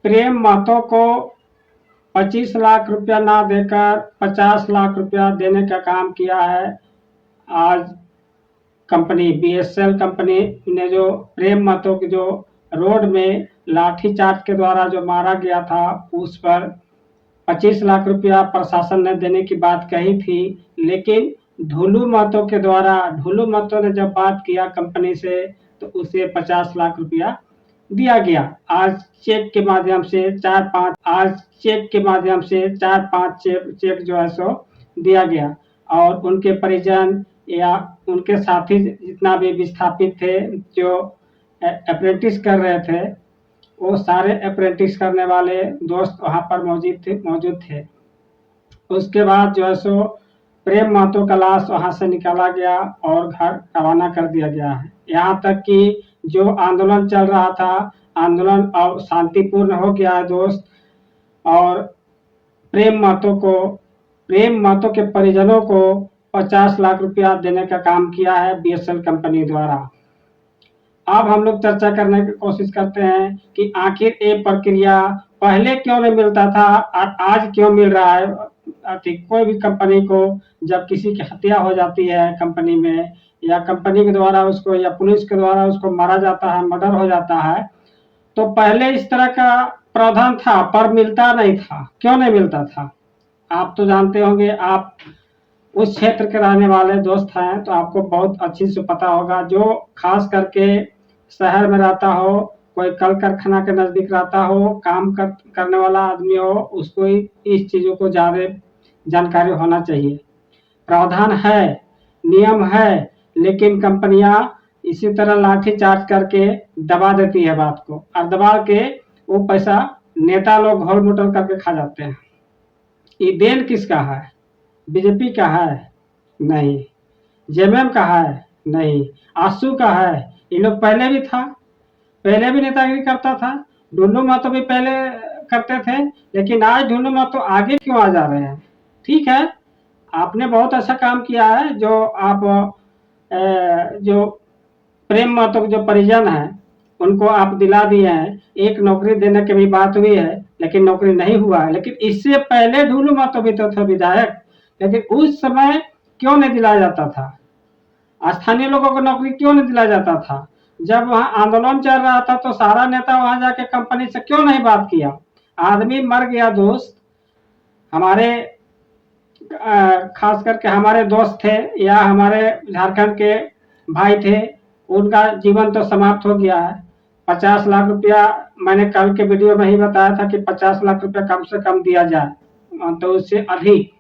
प्रेम महतो को 25 लाख रुपया ना देकर 50 लाख रुपया देने का काम किया है। आज कंपनी बीएसएल कंपनी ने जो प्रेम महतो की जो रोड में लाठीचार्ज के द्वारा जो मारा गया था, उस पर 25 लाख रुपया प्रशासन ने देने की बात कही थी, लेकिन ढुलू महतो के द्वारा ढुलू महतो ने जब बात किया कंपनी से तो उसे 50 लाख रुपया दिया गया। आज चेक के माध्यम से 4-5 चेक जो है सो दिया गया और उनके परिजन या उनके साथी जितना भी विस्थापित थे जो अप्रेंटिस कर रहे थे, वो सारे अप्रेंटिस करने वाले दोस्त वहां पर मौजूद थे। उसके बाद जो है सो प्रेम महतो का लाश वहां से निकाला गया और घर रवाना कर दिया गया है। यहाँ तक कि जो आंदोलन चल रहा था, आंदोलन अब शांतिपूर्ण हो गया है दोस्त। और प्रेम महतो के परिजनों को 50 लाख रुपया देने का काम किया है बीएसएल कंपनी द्वारा। अब हम लोग चर्चा करने की कोशिश करते हैं कि आखिर ये प्रक्रिया पहले क्यों नहीं मिलता था और आज क्यों मिल रहा है। कोई भी कंपनी को जब किसी की हत्या हो जाती है कंपनी में, या कंपनी के द्वारा उसको या पुलिस के द्वारा उसको मारा जाता है, मर्डर हो जाता है, तो पहले इस तरह का प्रावधान था पर मिलता नहीं था। क्यों नहीं मिलता था आप तो जानते होंगे, आप उस क्षेत्र के रहने वाले दोस्त हैं तो आपको बहुत अच्छी से पता होगा। जो खास करके शहर में रहता हो, कोई कल कारखाना के नजदीक रहता हो, काम करने वाला आदमी हो, उसको इस चीजों को ज्यादा जानकारी होना चाहिए। प्रावधान है, नियम है, लेकिन कंपनियां इसी तरह लाठी चार्ज करके दबा देती है बात को, और दबा के वो पैसा नेता लोग घोल मुटल करके खा जाते हैं। ये देन किसका है? बीजेपी का है? नहीं। जेएमएम का है? नहीं। आसू का है? ये लोग पहले भी था, पहले भी नेतागिरी करता था। ढुल्लू महतो भी पहले करते थे, लेकिन आज ढुल्लू महतो आगे क्यों आ जा रहे हैं? ठीक है, आपने बहुत अच्छा काम किया है जो आप जो प्रेम महतो के जो परिजन हैं उनको आप दिला दिए हैं। एक नौकरी देने की भी बात हुई है, लेकिन नौकरी नहीं हुआ है। लेकिन इससे पहले ढुल्लू महतो भी तो थे विधायक, लेकिन उस समय क्यों नहीं दिलाया जाता था? स्थानीय लोगों को नौकरी क्यों नहीं दिलाया जाता था? जब वहां आंदोलन चल रहा था तो सारा नेता वहां जाके कंपनी से क्यों नहीं बात किया? आदमी मर गया दोस्त। हमारे खास करके हमारे दोस्त थे या हमारे झारखंड के भाई थे, उनका जीवन तो समाप्त हो गया है। 50 लाख रुपया मैंने कल के वीडियो में ही बताया था कि 50 लाख रुपया कम से कम दिया जाए, तो उससे अधिक।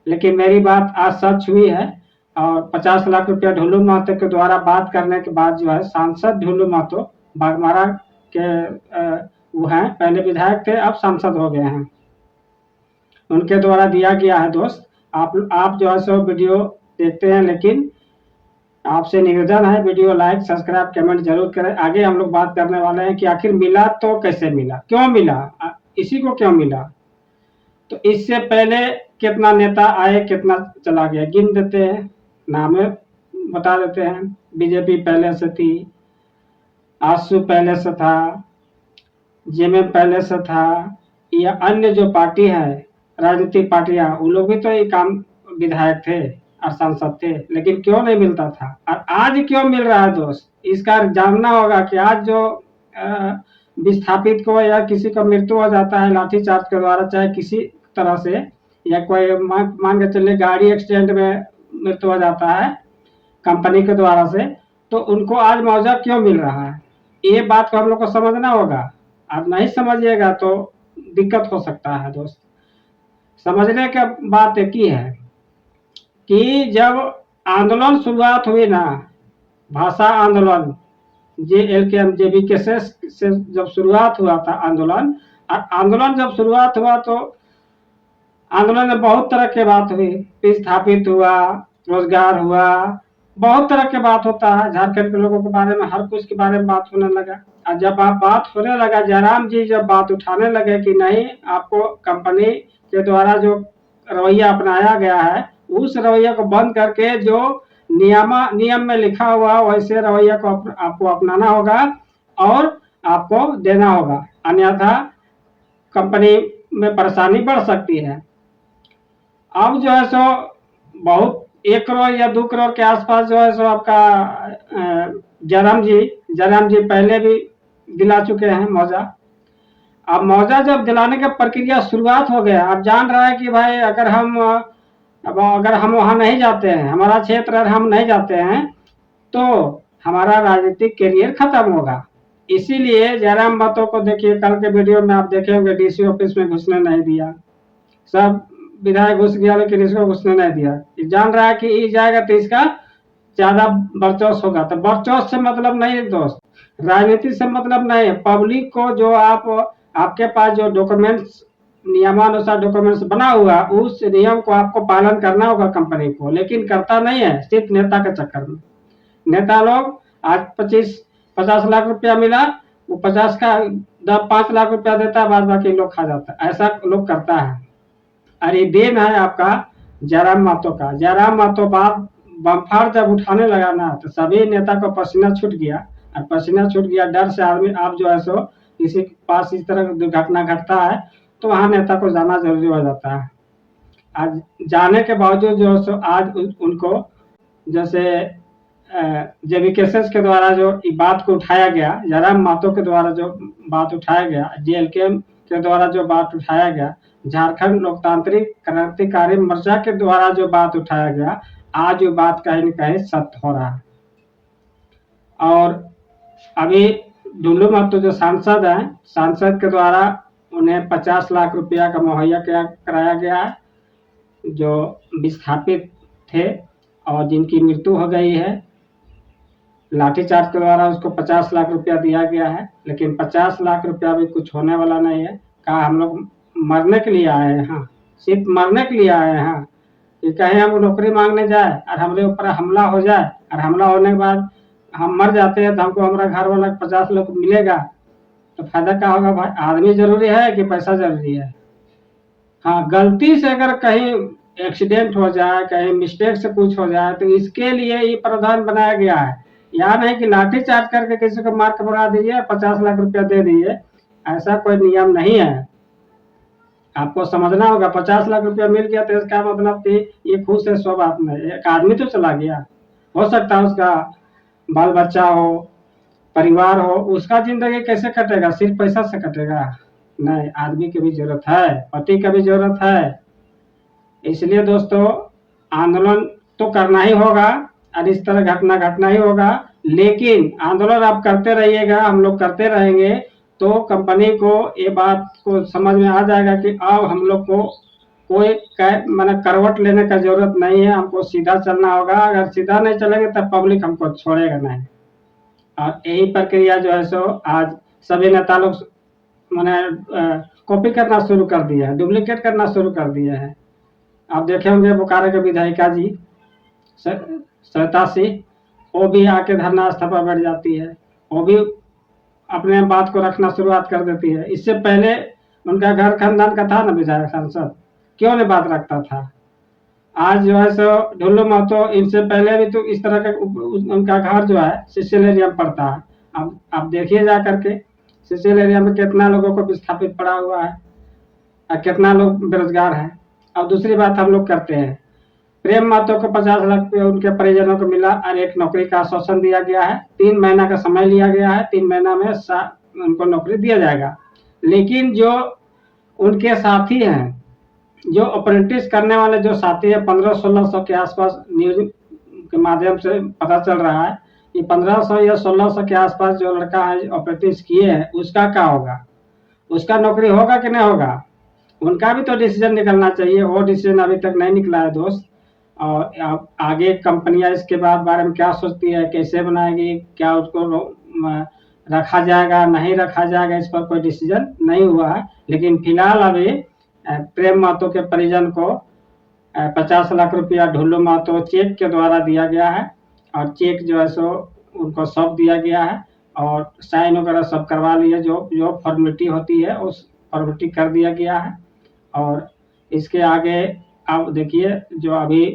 लेकिन मेरी बात आज सच हुई है और 50 लाख रुपया ढुल्लू महतो के द्वारा बात करने के बाद जो है सांसद ढुल्लू महतो बागमारा के वो हैं, पहले विधायक थे अब सांसद हो गए हैं, उनके द्वारा दिया गया है दोस्त। आप जो है सो वीडियो देखते हैं, लेकिन आपसे निवेदन है वीडियो लाइक सब्सक्राइब कमेंट जरूर करें। आगे हम लोग बात करने वाले हैं कि आखिर मिला तो कैसे मिला, क्यों मिला, इसी को क्यों मिला। तो इससे पहले कितना नेता आए कितना चला गया गिन देते हैं, नाम बता देते हैं। बीजेपी पहले से थी, आसू पहले से था, जेएमएम पहले से था, या अन्य जो पार्टी है राजनीतिक पार्टियां, वो लोग भी तो ये काम विधायक थे और सांसद थे, लेकिन क्यों नहीं मिलता था और आज क्यों मिल रहा है दोस्त? इसका जानना होगा कि आज जो विस्थापित को या किसी को मृत्यु हो जाता है लाठीचार्ज के द्वारा, चाहे किसी तरह से, या कोई मान के चलिए गाड़ी एक्सीडेंट में मृत्यु हो जाता है कंपनी के द्वारा से, तो उनको आज मुआवजा क्यों मिल रहा है? ये बात को हम लोग को समझना होगा। आप नहीं समझिएगा तो दिक्कत हो सकता है दोस्त। समझने का बात एक ही है कि जब आंदोलन शुरुआत हुई ना, भाषा आंदोलन JLK-MJBK से जब शुरुआत हुआ था आंदोलन, और आंदोलन जब शुरुआत हुआ तो आंदोलन में बहुत तरह की बात हुई, विस्थापित हुआ, रोजगार हुआ, बहुत तरह की बात होता है। झारखंड के लोगों के बारे में हर कुछ के बारे में बात होने लगा। और जब आप बात होने लगा, जयराम जी जब बात उठाने लगे कि नहीं, आपको कंपनी के द्वारा जो रवैया अपनाया गया है उस रवैया को बंद करके जो नियम में लिखा हुआ वैसे रवैया को आपको अपनाना होगा और आपको देना होगा, अन्यथा कंपनी में परेशानी बढ़ सकती है। अब जो है सो बहुत 1 करोड़ या 2 करोड़ के आसपास जो है सो आपका जयराम जी पहले भी दिला चुके हैं मुआवजा। अब मुआवजा जब दिलाने का प्रक्रिया शुरुआत हो गया, अब जान रहा है कि भाई अगर हम वहाँ नहीं जाते हैं, हमारा क्षेत्र अगर हम नहीं जाते हैं तो हमारा राजनीतिक करियर खत्म होगा। इसीलिए जयराम महतो को देखिए, कल के वीडियो में आप देखे होंगे, डीसी ऑफिस में घुसने नहीं दिया, सब विधायक घुस गया लेकिन इसको घुसने नहीं दिया। जान रहा है कि ये जाएगा तो इसका ज्यादा वर्चस्व होगा। तो वर्चस्व से मतलब नहीं है दोस्त, राजनीति से मतलब नहीं है। पब्लिक को जो आपके पास जो डॉक्यूमेंट्स, नियमानुसार डॉक्यूमेंट्स बना हुआ, उस नियम को आपको पालन करना होगा कंपनी को, लेकिन करता नहीं है, सिर्फ नेता के चक्कर में। नेता लोग आज 50 लाख रुपया मिला, वो 50 का 5 लाख रुपया देता है, बाद बाकी लोग खा जाता है, ऐसा लोग करता है। अरे देन है आपका जयराम महतो का। जयराम महतो बात बमफाड़ जब उठाने लगा ना, तो सभी नेता को पसीना छूट गया, और पसीना छूट गया डर से आदमी, आप जो है सो किसी के पास इस तरह की दुर्घटना घटता है तो वहां नेता को जाना जरूरी हो जाता है। आज जाने के बावजूद जो है सो आज उनको, जैसे जेबी केसेस के द्वारा जो बात को उठाया गया, जयराम महतो के द्वारा जो बात उठाया गया, जेएलके के द्वारा जो बात उठाया गया, झारखंड लोकतांत्रिक क्रांतिकारी मोर्चा के द्वारा जो बात उठाया गया, आज वो बात कहीं न कहीं सत्य हो रहा है। और अभी डुल्लू महतो जो सांसद हैं, सांसद के द्वारा उन्हें 50 लाख रुपया का मुहैया कराया गया है, जो विस्थापित थे और जिनकी मृत्यु हो गई है। लाठीचार्ज के द्वारा उसको 50 लाख रुपया दिया गया है, लेकिन 50 लाख रुपया भी कुछ होने वाला नहीं है। कहा हम लोग मरने के लिए आए हैं, हाँ, सिर्फ मरने के लिए आए हैं, हाँ। कि कहीं हम नौकरी मांगने जाए और हमारे ऊपर हमला हो जाए, और हमला होने के बाद हम मर जाते हैं तो हमको हमारा घर वाला 50 लाख मिलेगा, तो फायदा क्या होगा भाई? आदमी जरूरी है कि पैसा जरूरी है? हाँ, गलती से अगर कहीं एक्सीडेंट हो जाए, कहीं मिस्टेक से कुछ हो जाए, तो इसके लिए ये प्रावधान बनाया गया है। यहाँ नहीं कि लाठी चार्ज करके किसी को मार के भगा दीजिए, 50 लाख रुपया दे दीजिए, ऐसा कोई नियम नहीं है। आपको समझना होगा, 50 लाख रुपया मिल गया तो इसका मतलब कि ये खुश है, सो बात नहीं। एक आदमी तो चला गया, हो सकता है उसका बाल बच्चा हो, परिवार हो, उसका जिंदगी कैसे कटेगा? सिर्फ पैसा से कटेगा? नहीं, आदमी की भी जरूरत है, पति का भी जरूरत है। इसलिए दोस्तों, आंदोलन तो करना ही होगा और इस तरह घटना ही होगा, लेकिन आंदोलन आप करते रहिएगा, हम लोग करते रहेंगे, तो कंपनी को ये बात को समझ में आ जाएगा कि अब हम लोग को कोई मैंने करवट लेने का जरूरत नहीं है, हमको सीधा चलना होगा। अगर सीधा नहीं चलेंगे तब पब्लिक हमको छोड़ेगा नहीं। और यही प्रक्रिया जो है सो आज सभी नेता लोग मैंने कॉपी करना शुरू कर दिया है, डुप्लीकेट करना शुरू कर दिया है। आप देखे होंगे बोकारो के विधायिका जी सरिता सिंह, वो भी आके धरना स्थल पर बैठ जाती है, वो भी अपने बात को रखना शुरुआत कर देती है। इससे पहले उनका घर खानदान का था ना विधायक सांसद, क्यों नहीं बात रखता था? आज जो है सो ढुल्लू महतो, इनसे पहले भी तो इस तरह का उनका घर जो है सिसिल एरिया में पड़ता है। अब आप देखिए जा करके सिसिल एरिया में कितना लोगों को विस्थापित पड़ा हुआ है और कितना लोग बेरोजगार है। अब दूसरी बात हम लोग करते हैं, प्रेम महतो को 50 लाख रुपये उनके परिजनों को मिला और एक नौकरी का आश्वासन दिया गया है। 3 महीना का समय लिया गया है, 3 महीना में उनको नौकरी दिया जाएगा। लेकिन जो उनके साथी हैं, जो अप्रेंटिस करने वाले जो साथी है, 1500-1600 के आसपास न्यूज के माध्यम से पता चल रहा है कि 1500 या 1600 के आसपास जो लड़का है अप्रेंटिस किए हैं, उसका क्या होगा? उसका नौकरी होगा कि नहीं होगा? उनका भी तो डिसीजन निकलना चाहिए, वो डिसीजन अभी तक नहीं निकला है दोस्त। और आगे कंपनियां इसके बारे में क्या सोचती है, कैसे बनाएगी, क्या उसको रखा जाएगा नहीं रखा जाएगा, इस पर कोई डिसीजन नहीं हुआ है। लेकिन फिलहाल अभी प्रेम महतो के परिजन को 50 लाख रुपया ढुल्लू महतो चेक के द्वारा दिया गया है, और चेक जो है सो उनको सौंप दिया गया है, और साइन वगैरह सब करवा लिए, जो फॉर्मेलिटी होती है उस फॉर्मेलिटी कर दिया गया है। और इसके आगे आप देखिए, जो अभी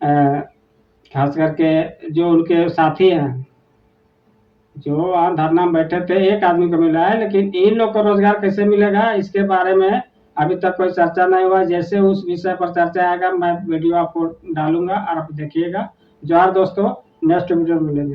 खास करके जो उनके साथी हैं, जो वहाँ धरना में बैठे थे एक आदमी को मिला है, लेकिन इन लोग को रोजगार कैसे मिलेगा इसके बारे में अभी तक कोई चर्चा नहीं हुआ। जैसे उस विषय पर चर्चा आएगा मैं वीडियो आपको डालूंगा और आप देखिएगा। जोहार दोस्तों, नेक्स्ट वीडियो में मिलेंगे।